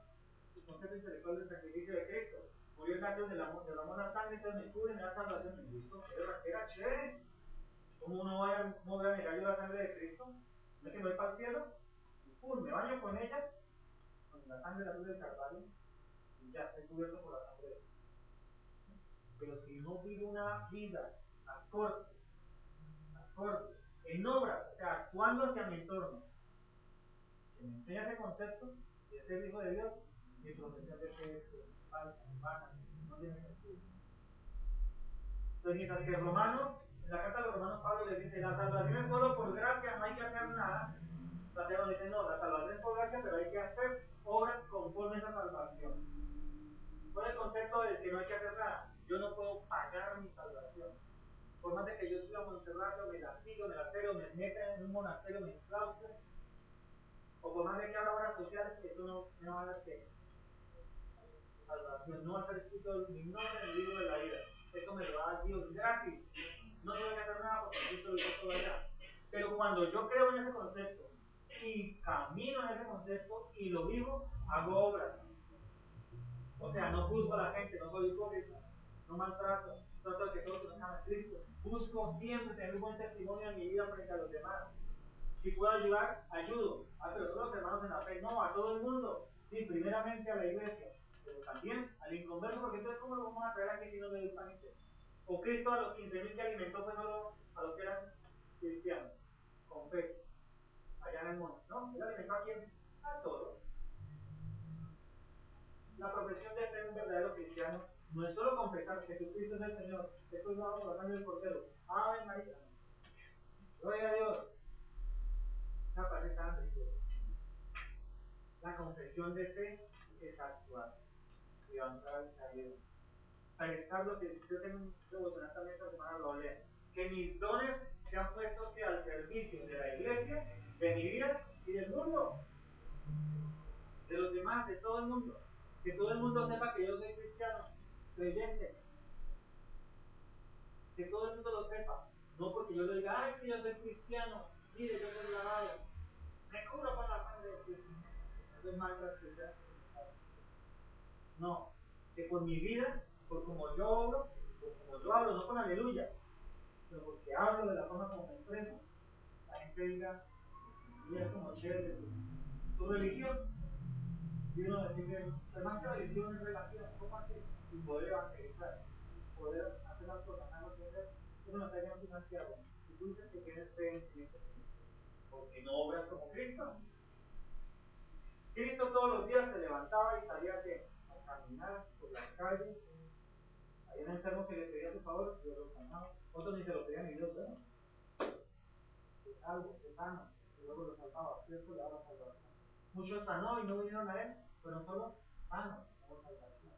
el concepto intelectual del sacrificio de Cristo. Murió en actos del amor la sangre, entonces me cubre, me da salvación en Cristo. Era chévere. ¿Cómo no voy a negar yo la sangre de Cristo? ¿No es que me voy para el cielo? Y pum, me baño con ella, con la sangre de la cruz del Calvario, y ya estoy cubierto por la sangre de Cristo. Pero si no vivo una vida acorde, en obra, o sea, actuando hacia mi entorno, que me enseña ese concepto de ser hijo de Dios, mi profesión de fe es falsa, vana, no tiene sentido. Entonces, mientras que Romanos, en la carta de los Romanos, Pablo les dice, la salvación es solo por gracia, no hay que hacer nada. Santiago dice, no, la salvación es por gracia, pero hay que hacer obras conforme a esa salvación. ¿Cuál es el concepto de que no hay que hacer nada? Yo no puedo pagar mi salvación. Por más de que yo suba a Montserrat, me la sigo, me la pego, me meta en un monasterio, me enclaustre, o por más de que haga obras sociales, eso no me va a dar que salvación, no va a ser escrito mi nombre en el libro de la vida. Eso me lo va a dar Dios gratis. No tengo que hacer nada porque Cristo lo hizo todo allá. Pero cuando yo creo en ese concepto y camino en ese concepto y lo vivo, hago obras. O sea, no juzgo a la gente, no soy soy hipócrita, no maltrato, trato de que todos conozcan a Cristo, busco siempre tener un buen testimonio en mi vida frente a los demás. Si puedo ayudar, ayudo. Pero todos los hermanos en la fe, no, a todo el mundo. Sí, primeramente a la iglesia, pero también al inconverso, porque entonces, ¿cómo lo vamos a traer aquí si no le doy pan y té? O Cristo a los 15.000 que alimentó, pues solo a los que eran cristianos, con fe, allá en el mundo, ¿no? Él alimentó a quién? A todos. La profesión de ser un verdadero cristiano no es solo confesar que Jesucristo es el Señor, que esto es dado por la sangre del Cordero. Ave María. Gloria a Dios. Una parte tan preciosa. La confesión de fe es actuar. Levantar al caído. Para estar lo que yo tengo un devocional también esta semana lo hablé. Que mis dones se han puesto al servicio de la iglesia, de mi vida y del mundo. De los demás, de todo el mundo. Que todo el mundo sepa que yo soy cristiano, creyente. Que todo el mundo lo sepa. No porque yo le diga, ay, que yo soy cristiano, mire, yo soy lavado. Me cubro con la sangre de Cristo. Eso es mal cristiano. No, que por mi vida, por como yo obro, por como yo hablo, no con aleluya, sino porque hablo de la forma como me expreso, la gente diga, y es como chévere, tu religión, y uno decirle, además que la religión es relativa, ¿cómo así? Y poder evangelizar, y poder hacer las cosas, no entender, eso nos está llamando Santiago, y tú dices que tienes fe en Cristo, porque no obras como Cristo. Cristo todos los días se levantaba y salía a caminar por las calles. Hay un enfermo que le pedía su favor, Dios lo sanaba. Otros ni se lo pedían y Dios, bueno, es algo, es sano, y luego lo salvaba, ¿cierto? Le daba la salvación. Muchos sanó y no vinieron a él, fueron solo sanos, no salvación.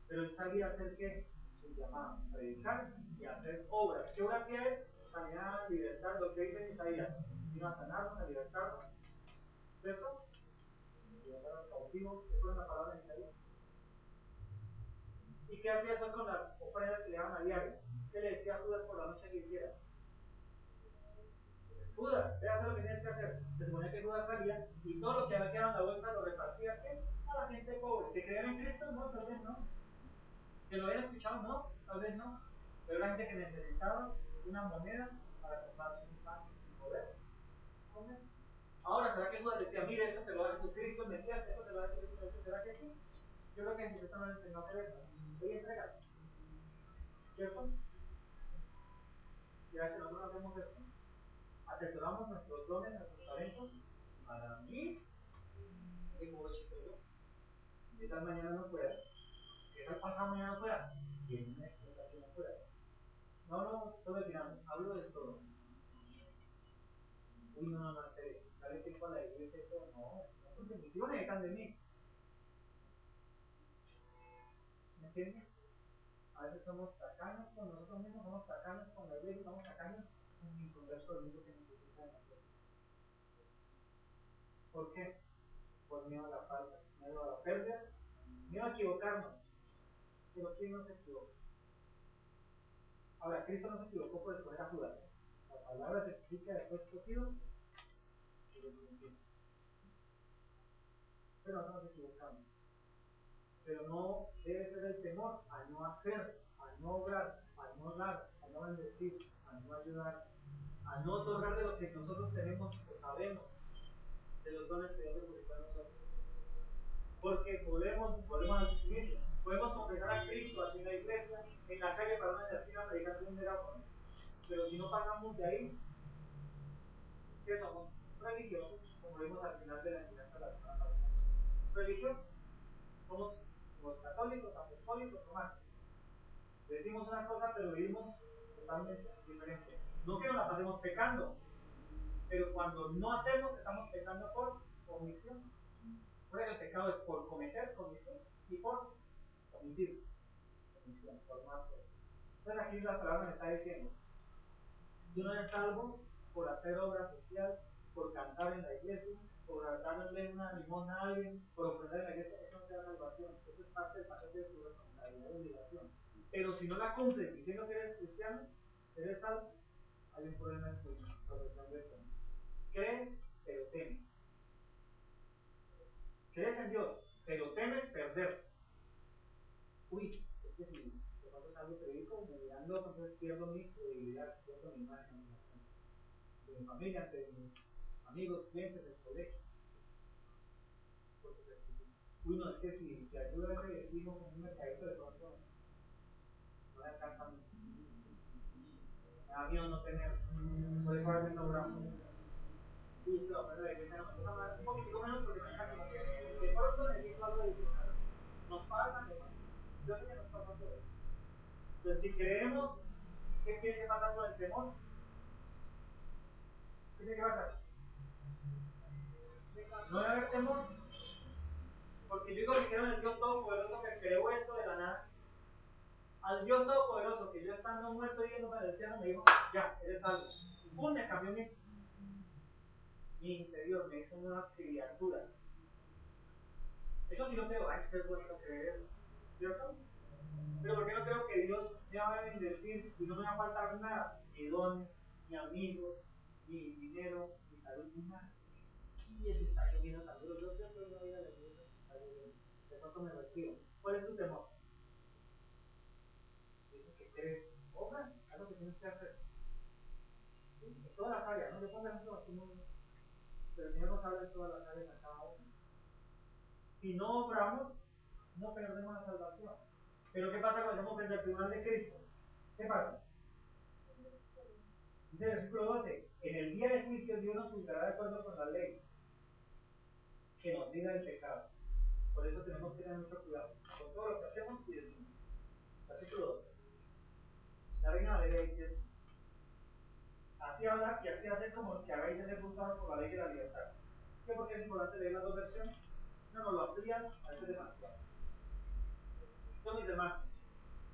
Pero él sabía hacer qué? Su llamado, predicar y hacer obras. ¿Qué obras hacía él? Sanidad, libertad, lo que dice Isaías. Vino a sanarnos, a libertarnos, ¿cierto? Libertar a los cautivos, eso es la palabra de Isaías. ¿Y qué hacía eso con las ofrendas que le daban a diario? ¿Qué le decía a Judas por la noche que hiciera? Judas, ve a hacer lo que tienes que hacer. Se supone que Judas salía y todo lo que había quedado en la bolsa lo repartía a la gente pobre. ¿Que creían en Cristo? No, tal vez no. ¿Que lo habían escuchado? No, tal vez no. Pero la gente que necesitaba una moneda para comprarse un pan y poder comer. Ahora, ¿será que Judas decía, mire, esto te lo da Jesucristo, Mesías, esto te lo da Jesucristo? ¿Será que sí? Yo creo que Jesucristo no le enseñó a hacer eso. Hoy entrega. ¿Cierto? Y a veces nosotros hacemos esto. Atesoramos nuestros dones, nuestros talentos para mí, tengo 8 yo. ¿Qué tal mañana no pueda? ¿Qué tal pasado mañana no pueda? ¿Quién me explica que no pueda? No, solo al final, hablo de todo. Uy, no, dale tiempo a la iglesia y todo. No, porque mis hijos necesitan de mí. ¿Me entiendes? A veces somos tacanos con nosotros mismos, somos tacanos con la iglesia, somos tacanos con el converso del mundo que necesita de nosotros. ¿Por qué? Por miedo a la falta, miedo a la pérdida, miedo a equivocarnos. Pero ¿quién no se equivoca? Ahora, Cristo no se equivocó por escoger a Judas. La palabra se explica después escogido y lo conocido. Pero no nos equivocamos. Pero no debe ser el temor a no hacer, a no obrar, a no dar, a no bendecir, a no ayudar, a no otorgar de lo que nosotros tenemos o sabemos, de los dones que Dios depositó en nosotros. Porque volvemos a discutir, podemos confesar a Cristo aquí en la iglesia, en la calle para una esquina predicando un megáfono. Pero si no pasamos de ahí, ¿qué somos? Religiosos, como vimos al final de la enseñanza de la semana pasada. Religión, somos católicos, apostólicos, romanos. Decimos una cosa, pero vivimos totalmente diferente. No que nos la pasemos pecando, pero cuando no hacemos, estamos pecando por omisión. Por eso el pecado es por cometer, comisión, y por omitir, omisión, por no hacer. Entonces aquí la palabra me está diciendo, yo no eres salvo por hacer obra social, por cantar en la iglesia, por darle una limosna a alguien, por ofrendar en la iglesia, eso no te da salvación, eso es parte del paquete de tu responsabilidad y obligación. Pero si no la cumples diciendo que eres cristiano, eres salvo, hay un problema en tu profesión de fe. Crees, pero temes. Crees en Dios, pero temes perder. Uy, entonces pierdo mi credibilidad, pierdo mi imagen ante mi familia, ante mis amigos, clientes del colegio. Porque, uy, no, es que si ayuda a ese hijo con un mercadito de pronto, no le alcanza a mí. Me da miedo no tener, por eso a veces no oramos. Sí, es que la oferta de la iglesia nos toca un poquitico menos porque mañana como que de pronto necesito algo adicional. Nos pasa, yo sé que nos pasa todo. Entonces, si creemos, ¿qué tiene que pasar con el temor? ¿Qué tiene que pasar? No debe haber temor, porque yo digo que creo en el Dios Todopoderoso que creó esto de la nada. Al Dios Todopoderoso que yo estando muerto y yendo para el cielo me dijo, ya, eres salvo. Y pum, me cambió mi interior, me hizo una criatura. Eso sí no creo, ay, qué bonito creer eso, ¿cierto? Pero ¿por qué no creo que Dios me va a bendecir y no me va a faltar nada? Ni dones, ni amigos, ni dinero, ni salud, ni nada. Y eso está lloviendo tan duro. Yo siempre voy a ir a la iglesia, está lloviendo. De pronto me retiro. ¿Cuál es tu temor? Dices que crees, obra, haz lo que tienes que hacer. ¿Sí? En todas las áreas, ¿no? Yo pongo ejemplo aquí muy bien. Pero el Señor nos habla en todas las áreas a cada uno. Si no obramos, no perdemos la salvación. Pero ¿qué pasa cuando estamos frente al tribunal de Cristo? ¿Qué pasa? Dice el versículo 12, en el día de juicio Dios nos juzgará de acuerdo con la ley que nos diga el pecado. Por eso tenemos que tener mucho cuidado con todo lo que hacemos y decimos. Versículo 12. La Reina Valera dice, así hablar y así hacer como que habéis de ser juzgados por la ley de la libertad. ¿Qué? Porque es importante leer las dos versiones. No nos lo amplían, a veces demasiado. Yo, mis hermanos,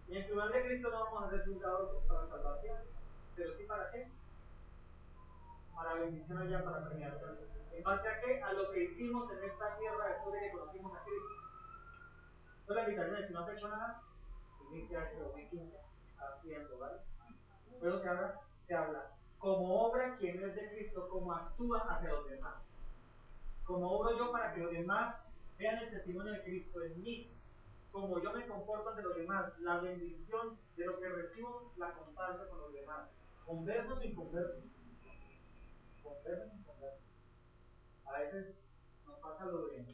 en el tribunal de Cristo no vamos a ser juzgados para salvación, pero sí para qué? Para bendición allá, para premiación. ¿En base a qué? A lo que hicimos en esta tierra después de que conocimos a Cristo. Entonces la invitación es, si no has hecho nada, inicia este 2015 haciendo, ¿vale? Luego se habla como obra quien es de Cristo, como actúa hacia los demás. Como obro yo para que los demás vean el testimonio de Cristo en mí. Como yo me comporto ante los demás, la bendición de lo que recibo la comparto con los demás. Conversos y inconversos. Conversos y inconversos. A veces nos pasa lo de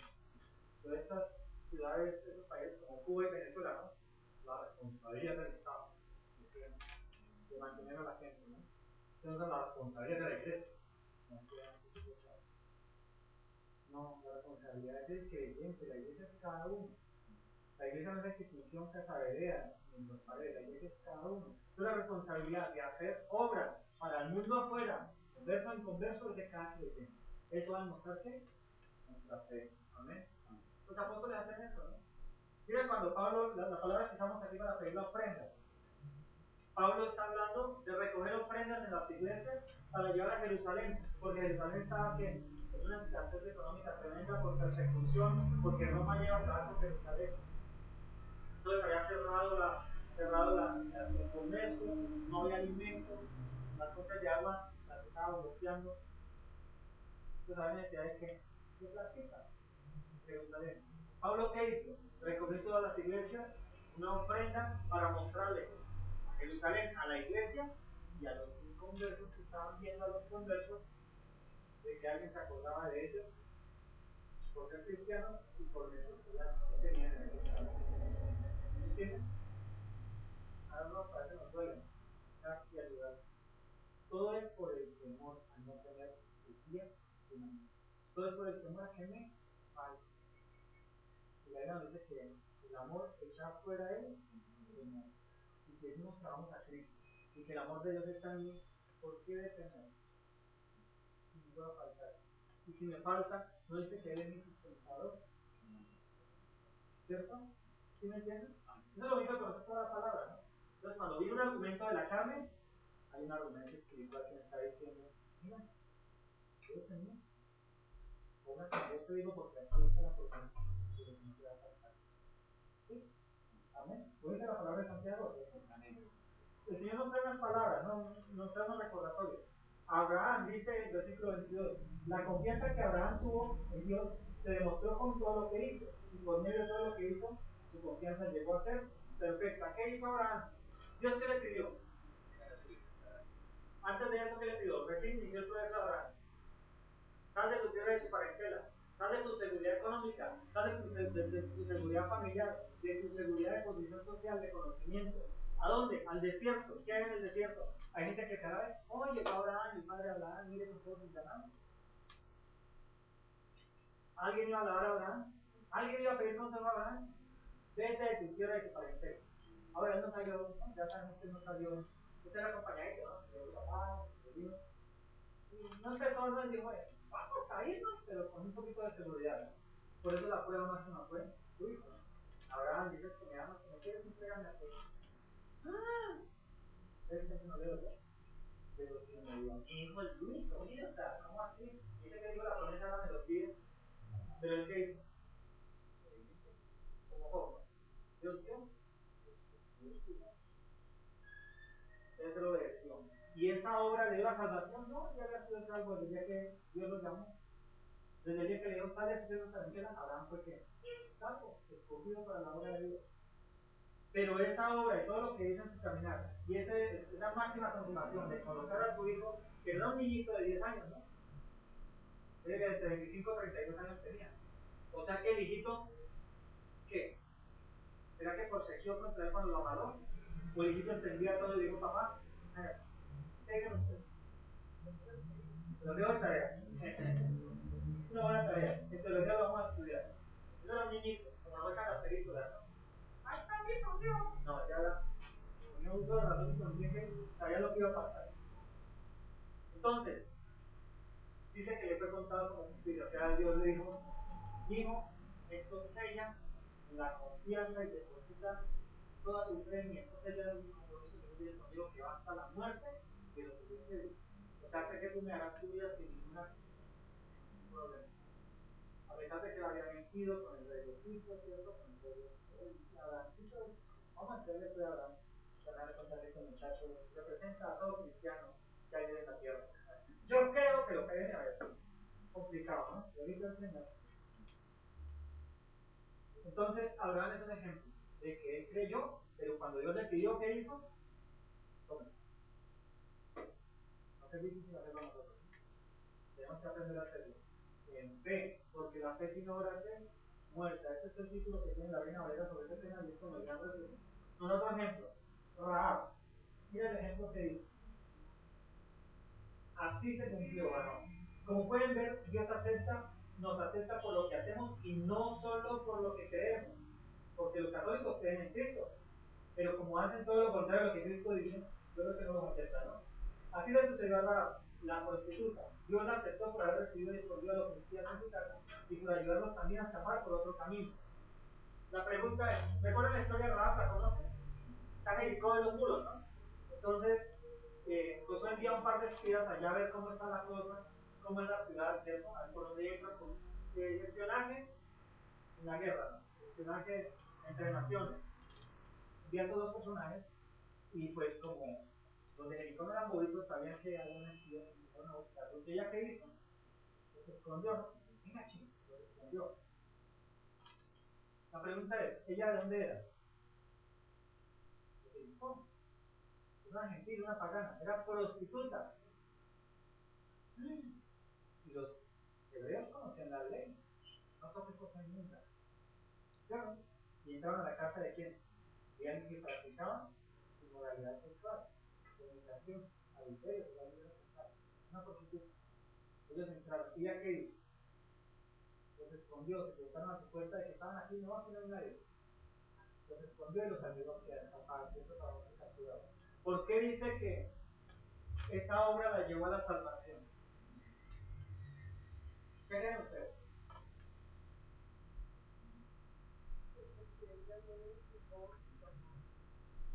estas ciudades, estos países como Cuba y Venezuela, ¿no? La responsabilidad del Estado de mantener a la gente, ¿no? Entonces la responsabilidad de la iglesia. No, la responsabilidad es del creyente, la iglesia es cada uno. La iglesia no es la institución casaverea, ni los paredes, la iglesia es cada uno. Entonces la responsabilidad de hacer obras para el mundo afuera, converso en converso, es de cada creyente. Eso va a demostrar que nuestra fe. Amén. Los apóstoles hacen eso, ¿no? Mira cuando Pablo, la palabra que usamos aquí para pedir la ofrenda. Pablo está hablando de recoger ofrendas en las iglesias para llevar a Jerusalén, porque Jerusalén estaba en una escasez económica tremenda por persecución, porque Roma lleva a acabar con Jerusalén. Entonces había cerrado el comercio, no había alimento, las fuentes de agua las estaban bloqueando. Entonces había necesidad de platita, Jerusalén. Pablo, ¿qué hizo? Recogió todas las iglesias una ofrenda para mostrarle a Jerusalén, a la iglesia y a los inconversos que estaban viendo a los conversos de que alguien se acordaba de ellos por ser cristianos y por necesidad que tenían en el Estado. ¿Entiendes? A nosotros parece nos duele y ayudar. Todo es por el temor a no tener el día de mañana. Todo es por el temor a que me falte. Y la Biblia nos dice que el amor echa fuera él, el temor. Y si decimos que vamos a Cristo y que el amor de Dios está en mí, ¿por qué de temer? Si me puedo faltar. Y si me falta, no dice que Él es mi sustentador. ¿Cierto? ¿Sí me entiendes? Eso es lo mismo que conocer toda la palabra, ¿no? Entonces, cuando viene un argumento de la carne, hay un argumento espiritual que me está diciendo, mira, ¿quieres en mí? Obra que yo te digo porque aquí está la persona que no te va a faltar. ¿Sí? Amén. ¿Lo dice la palabra de Santiago? Amén. El Señor nos trae unas palabras, nos trae unos recordatorios. Abraham, dice el versículo 22, la confianza que Abraham tuvo en Dios se demostró con todo lo que hizo, y por medio de todo lo que hizo, su confianza llegó a ser perfecta. ¿Qué hizo Abraham? Dios que le pidió. Antes de eso, ¿qué le pidió? Recién inició el proceso de Abraham. Sal de tu tierra y de tu parentela. Sal de tu seguridad económica. Sal de tu seguridad familiar. De tu seguridad de posición social, de conocimiento. ¿A dónde? Al desierto. ¿Qué hay en el desierto? Hay gente que sabe, oye, Abraham, mi padre Abraham, mire con todos sus llamados. ¿Alguien iba a alabar a Abraham? ¿Alguien iba a pedir consejo a Abraham? Vete de tu tierra y de tu parentela. Ahora él no salió, ¿no? Ya sabemos que no salió. Usted era acompañadito, ¿no? De su papá, de Dios. Y no empezó, no dijo, vamos a irnos, pero con un poquito de seguridad. Por eso la prueba máxima fue tu hijo. Abraham, dices que me amas, que me quieres, entregarme a ti. ¡Ah! ¿Ves que no veo yo? Pero si me dio mi hijo el único, mira, o sea, ¿cómo así? Dice que dijo la promesa, ahora me lo pide. Pero él que hizo, como joven, Dios dio, Dios dio. Él se lo obedeció. Y esa obra le dio la salvación, no, ya había sido salvo desde el día que Dios lo llamó. Desde el día que le dio sale a su parentela, Abraham fue que salvo, escogido para la obra de Dios. Pero esa obra y todo lo que hizo en su caminar, y esa máxima confirmación de colocar a su hijo, que no era un niñito de 10 años, ¿no? Desde que entre 25 y 32 años tenía. O sea que el hijito, ¿qué? ¿Será que forcejeó contra él cuando lo amarró? ¿O el hijito entendía todo y dijo, papá, déjenme usted? Lo dejo de tarea. Una buena tarea. En teología lo vamos a estudiar. Eso era un niñito, como lo dejan las películas, ¿no? ¡Ay, está bien, Dios! No, ya tenía uso de razón y consciente, sabía lo que iba a pasar. Entonces, dice que le fue contado como justicia. O sea, Dios le dijo, hijo, esto sella la confianza y deposita toda tu fe en mí. Esto sella un compromiso que tú tienes conmigo que va hasta la muerte de lo que yo te digo. O sea, sé que tú me harás tu vida sin ningún problema. A pesar de que la había vencido con el rey de Egipto, ¿cierto? Con el rey de Abraham. Vamos a entrarle a Abraham. Van a contar que este muchacho representa a todo cristiano que hay en la tierra. Yo creo que lo que viene a ver complicado, ¿no? Y ahorita el Señor. Entonces, Abraham es un ejemplo de que él creyó, pero cuando Dios le pidió, ¿qué hizo? Toma. No es difícil hacerlo nosotros. Tenemos que aprender a hacerlo. En fe, porque la fe sin obra es muerta. Este es el título que tiene la Reina Valera sobre este tema y es como el gran resumen. Un otro ejemplo, Rahab. Mira el ejemplo que dice. Así se cumplió, ¿no? Como pueden ver, Dios nos acepta por lo que hacemos y no solo por lo que creemos. Porque los católicos creen en Cristo, pero como hacen todo lo contrario a lo que Cristo dice, yo creo que no los acepta, ¿no? Así le sucedió a la prostituta. Dios la aceptó por haber recibido y escondido a los cristianos en su casa y por ayudarlos también a escapar por otro camino. La pregunta es, ¿recuerdan la historia de Rahab? ¿La conocen? Está en Jericó de los muros, ¿no? Entonces, Josué envía un par de espías allá a ver cómo está la cosa, cómo es la ciudad, ¿cierto? Por donde entra con espionaje en la guerra, ¿no? Espionaje entre naciones. Enviando dos personajes y pues como los de Jericó no eran bobitos, sabían que había una espía y fueron a buscar. ¿Y ella qué hizo? Se escondió, ¿no? Venga, chicos, se escondió. La pregunta es, ¿ella de dónde era? De Jericó. Una gentil, una pagana, era prostituta. Y los hebreos conocían la ley, no toques cosas inmundas. Claro. Y entraron a la casa de quién? De alguien que practicaba inmoralidad sexual, fornicación, adulterio, una prostituta. Ellos entraron. ¿Y ya qué hizo? Los escondió, se preguntaron a su puerta de que estaban aquí, no va a poner nadie. Los escondió y los ayudó a escapar, ¿cierto? Para no ser capturados. ¿Por qué dice que esta obra la llevó a la salvación? ¿Qué creen ustedes?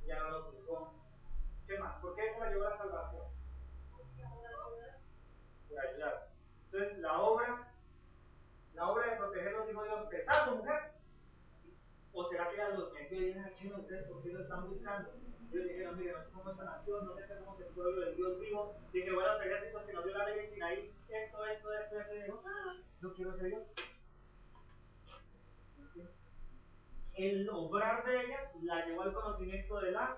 Ya no lo juzgó. ¿Qué más? ¿Por qué eso la llevó a la salvación? Por ayudar. Entonces, la obra de protegerlos, dijo Dios, ¿está tu mujer? ¿O será que ella los metió y dijeron, aquí no ustedes por qué lo están buscando? Ellos dijeron, mire, no sé cómo esta nación, no sé cómo es el pueblo del Dios vivo. Dije, bueno, sería así porque nos dio la ley en Sinaí, esto, y dijo, yo quiero ser Dios. El obrar de ella la llevó al conocimiento de la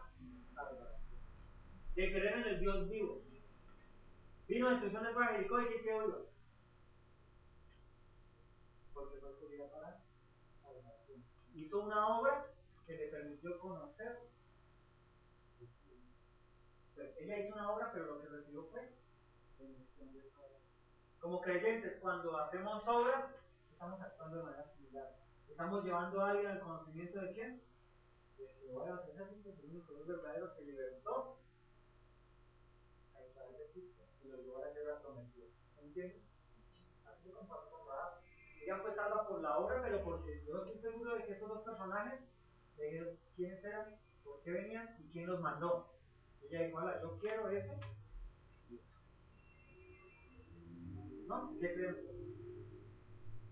salvación, de creer en el Dios vivo. Vino destrucción de Jericó y ¿qué quedó yo? Porque fue escogida para salvación. Hizo una obra que le permitió conocer. Entonces, ella hizo una obra, pero lo que recibió fue bendición de esa obra. Como creyentes, cuando hacemos obras, estamos actuando de manera similar. Estamos llevando a alguien al conocimiento de quién? De Jehová de los ejércitos, el único Dios verdadero que libertó a Israel de Egipto y lo llevó a la tierra prometida. ¿Entiendes? Así lo comparó con Rahab. Ella fue salva por la obra, pero porque yo estoy seguro de que estos dos personajes, de quiénes eran, por qué venían y quién los mandó. Ella dijo, hola, yo quiero eso. ¿No? ¿Qué creen?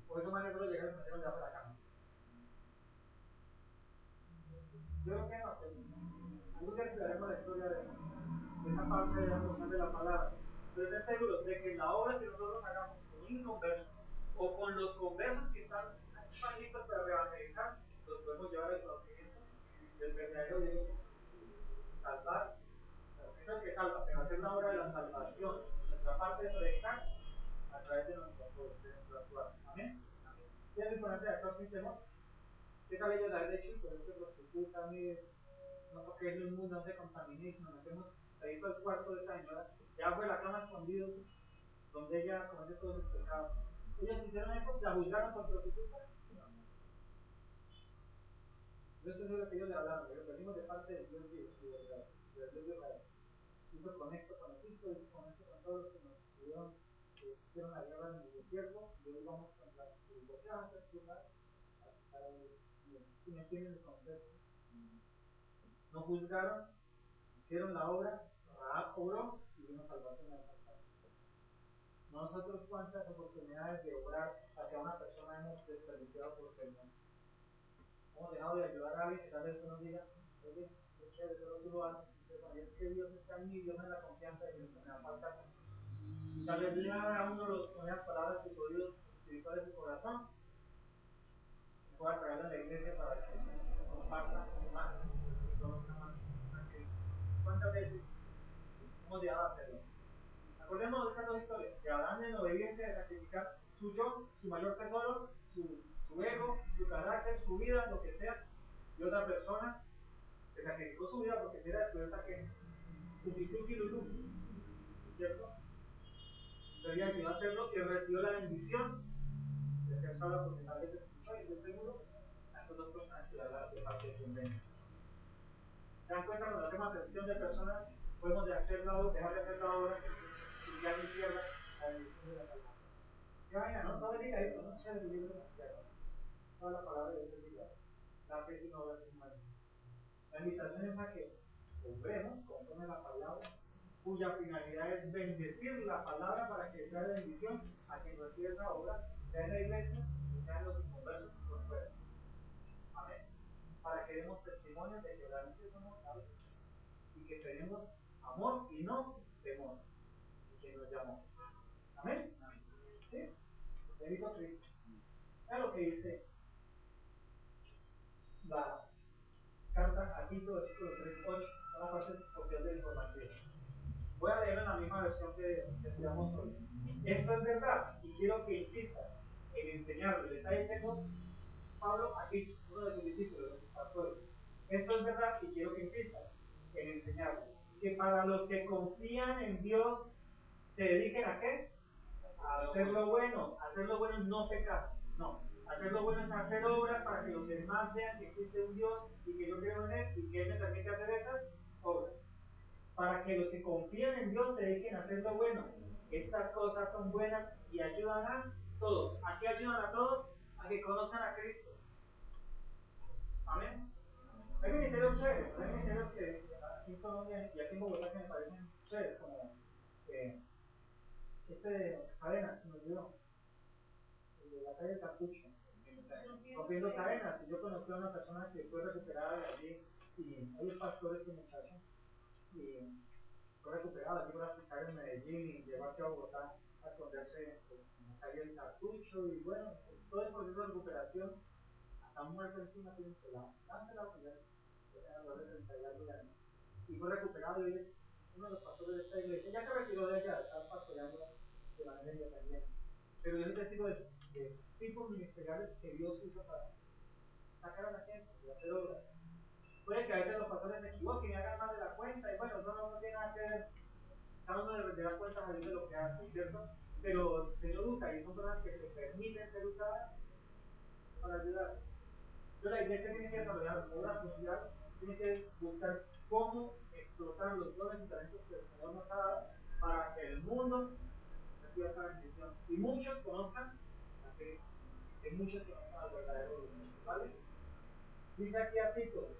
Por eso más nosotros llegamos y nos metieron debajo de la cama. Yo creo que no, algún día estudiaremos la historia de esa parte de la porción de la palabra. Pero estén seguros de que la obra que nosotros hagamos con un inconverso o con los conversos que están listos para evangelizar, los podemos llevar al conocimiento del verdadero Dios. Salvar, eso es que salva, pero hacer la obra de la salvación, nuestra parte de predicar a través de nuestro actuar. Amén. ¿Qué es lo importante de actuar sin temor? ¿Qué tal ellos haber hecho? Pero se prostituta, no toque el mundo, no se contamine, nos metemos ahí para el cuarto de esta señora, ya fue la cama escondida, donde ella comete todos los pecados. Ellos hicieron eso, la juzgaron por prostituta. Yo estoy seguro que ellos le hablaron, pero venimos de parte de Dios vivo, de Dios de Israel. Hizo con esto con Egipto, hizo con esto con todos los que nos estuvieron, que hicieron la guerra en el desierto, y hoy vamos contra el bocado, si me entienden el concepto. No juzgaron, hicieron la obra, Rahab obró y vino salvación a esa casa. Nosotros cuántas oportunidades de obrar hacia una persona hemos desperdiciado por temor. Hemos dejado de ayudar a alguien que tal vez nos diga, oye, qué chévere, solo tú lo haces, pero es que Dios está en mí, Dios me da la confianza de que me da falta. Y tal vez le abra a uno con esas palabras de sus oídos espirituales de su corazón, y pueda traerlo a la iglesia para que comparta más y conozca más a Cristo. ¿Cuántas veces hemos llegado a hacerlo? Acordémonos de estas dos historias, de Adán en obediencia de sacrificar su yo, su mayor tesoro, su ego, su carácter, su vida, lo que sea, y otra persona que sacrificó su vida porque era descubierta que tuki lulú, ¿cierto? Entonces ella ayudó a hacerlo y recibió la bendición de ser sola porque tal vez escuchó y estoy seguro a estas dos personas que le hablaron de parte de convenio. ¿Se dan cuenta cuando hacemos atención de personas? Podemos dejar de hacer la obra y ya ni pierda la bendición de la salvación. Que vaya, no todo diga eso, no se le diga demasiado. Toda la palabra de Dios diga, la fe sin obra es muerte. La invitación es a que obremos conforme la palabra, cuya finalidad es bendecir la palabra para que sea de bendición a quien recibe esa obra, sea en la iglesia, sea en los inconversos por fuera. Amén. Para que demos testimonio de que realmente somos salvos y que tenemos amor y no temor en quien nos llamó. Amén. ¿Sí? Bendito a Cristo. Es lo que dice la carta a Tito, versículo 3-8, es la parte social del informativo. Voy a leer en la misma versión que estudiamos hoy. Esto es verdad y quiero que insista en enseñarlo. Le está diciendo Pablo a Tito, uno de sus discípulos, de sus pastores. Esto es verdad y quiero que insista en enseñarlo. Que para los que confían en Dios se dediquen a qué? A hacer lo bueno. Hacer lo bueno es no pecar. No. Hacer lo bueno es hacer obras para que los demás vean que existe un Dios y que yo creo en Él y que Él me permite hacer esas obras. Para que los que confían en Dios se dediquen a hacer lo bueno. Estas cosas son buenas y ayudan a todos. ¿A qué ayudan a todos? A que conozcan a Cristo. Amén. Hay ministerios chéveres, hay ministerios que aquí en Colombia y aquí en Bogotá que me parecen chéveres, como cadena, se me olvidó, el de la calle del Cartucho, rompiendo cadenas. Yo conocí a una persona que fue recuperada de allí y hay pastores que muchachos y fue recuperado aquí por aplicar en Medellín y llegó aquí a Bogotá a esconderse en la calle del Cartucho y bueno, todo el proceso de recuperación hasta muerto encima tiene pelado, dándole la primera, a los de 32 años y fue recuperado y uno de los pastores de esta iglesia, ya se retiró de ella, está pastoreando de manera independiente. Pero yo soy testigo de tipos ministeriales que Dios usa para sacar a la gente y hacer obras. Puede que a veces los pastores se equivoquen y hagan más de la cuenta, y bueno, eso no tiene nada que ver. Cada uno debe dar cuentas a Dios de lo que hace, ¿cierto? Pero el Señor usa y son personas que se permiten ser usadas para ayudar. Entonces la iglesia tiene que desarrollar obra social, tiene que buscar cómo explotar los dones y talentos que el Señor nos ha dado para que el mundo reciba esta bendición. Y muchos conozcan a Cristo, que muchos conozcan al verdadero Dios, ¿vale? Dice aquí a Tito,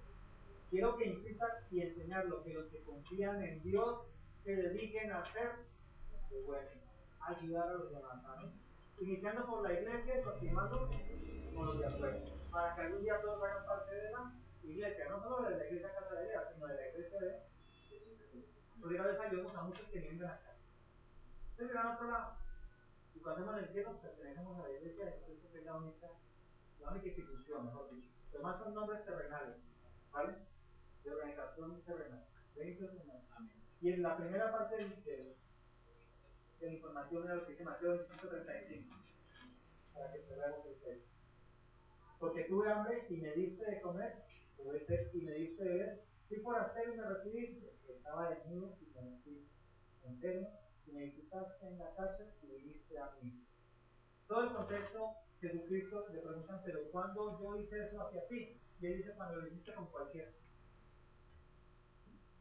quiero que insistan y enseñarlo, que los que confían en Dios se dediquen a hacer lo bueno, ayudar a los demás, ¿sabes? Iniciando por la iglesia y continuando con los de afuera, para que algún día todos hagan parte de la iglesia, no solo de la iglesia Casa de Lea, sino de la iglesia de Jesús. Porque gracias a Dios a muchos que vienen de la casa. Ustedes miran a otro lado, y cuando hacemos el cielo, pertenecemos a la iglesia de Jesús, que es la única institución, mejor dicho. Los demás son nombres terrenales, ¿vale? De organización terrenal. Bendito el Señor. Amén. Y en la primera parte de la información era lo que dice Mateo 25:35, para que cerremos el texto. Porque tuve hambre y me diste de comer, tuve sed y me diste de beber, fui forastero y me recibiste, estaba desnudo y me vestiste, enfermo y me visitaste en la cárcel y viniste a mí. Todo el contexto, Jesucristo le preguntan, pero ¿cuándo yo hice eso hacia ti? Y él dice, cuando lo hiciste con cualquiera.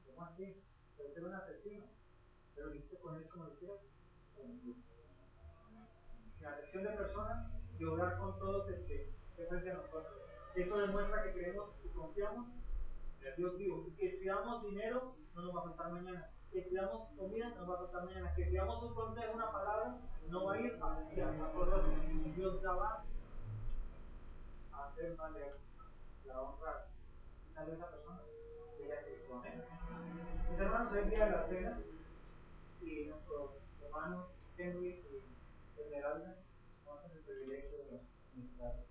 ¿Cómo así? Pero ser un asesino, pero lo hiciste con él como lo hicieron. La atención de personas y obrar con todos que frente a nosotros. Esto demuestra que creemos y confiamos en el Dios vivo. Y que si damos dinero, no nos va a faltar mañana. Que si damos comida, no nos va a faltar mañana. Que si damos un consejo, una palabra, no va a ir a por otro. Dios la va a hacer valer, la va a honrar. Y tal vez esa persona llegue a Cristo. Amén. Mis hermanos, hoy día de la cena y nuestros hermanos Henry y Esmeralda nos hacen el privilegio de ministrar.